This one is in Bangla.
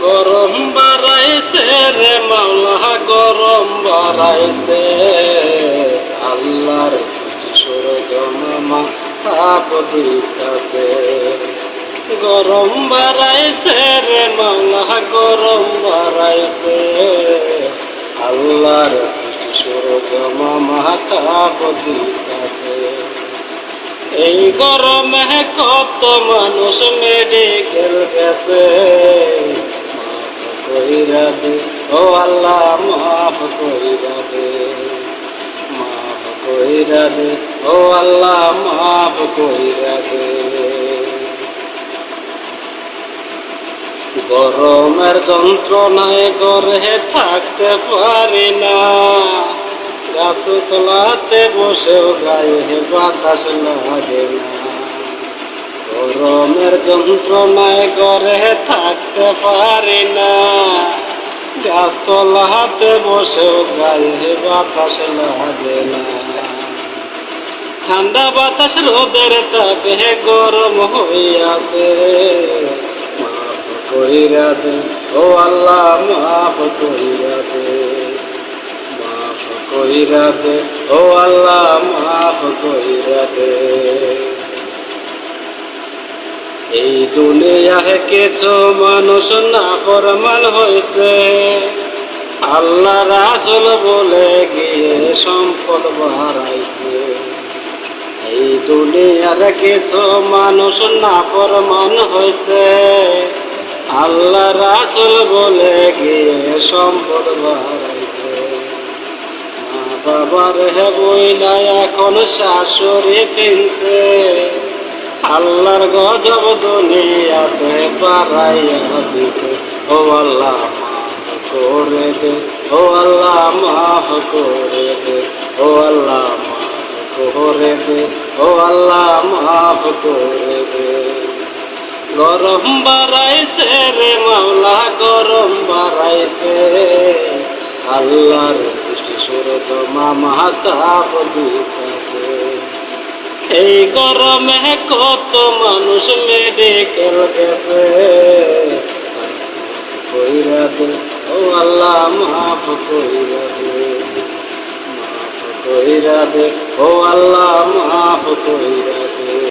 গরম বাড়াইছে রে মাওলা, গরম বাড়াইছে। আল্লাহর সৃষ্টি সূর্যমামা তাপ দিতাছে। গরম বাড়াইছে রে মাওলা, গরম বাড়াইছে। আল্লাহর সৃষ্টি সূর্যমামা তাপ দিতাছে। এই গরমে কত মানুষ মেডিকেল গেছে। মাফ কইরা দে ও আল্লাহ, মাফ কইরা দে, মাফ কইরা দে ও আল্লাহ, মাফ কইরা দে। গরমের যন্ত্রণায় ঘরে থাকতে পারি না, গাছ তলাতে বসেও গায়ে বাতাস লাগে না। গরমের যন্ত্রণায় ঘরে থাকতে পারি না, গাছ তলাতে বসেও গায়ে বাতাস লাগে না। ঠান্ডা বাতাস রোদের তাপে গরম হইয়াছে। মাফ কইরা দে ও আল্লাহ, মাফ কইরা দে, মাফ কইরা দে ও আল্লাহ, মাফ কইরা দে। এই দুনিয়ায় কিছু মানুষ নাফরমান হয়েছে, আল্লাহ রাসূল বলে গিয়ে সম্পদ বাড়াইছে। এই দুনিয়ার কিছু মানুষ নাফরমান হয়েছে, আল্লাহ রাসূল বলে গিয়ে সম্পদ বাড়াইছে। মা বাবার হে বইলা এখন শাশুড়ি চিনছে, আল্লাহর গজব দুনিয়াতে বাড়াইয়া দিছে। ও আল্লাহ মাফ করে দে, ও আল্লাহ মাফ করে দে, ও আল্লাহ মাফ করে দে, ও আল্লাহ মাফ করে দে। গরম বাড়াইছে রে মাওলা, গরম বাড়াইছে। আল্লাহর সৃষ্টি সূর্যমামা তাপ দিতাছে। এই গরমে কত মানুষ মেডিকেল গেছে। মাফ কইরা দে ও আল্লাহ, মাফ কইরা দে, মাফ কইরা দে ও আল্লাহ, মাফ কইরা দে।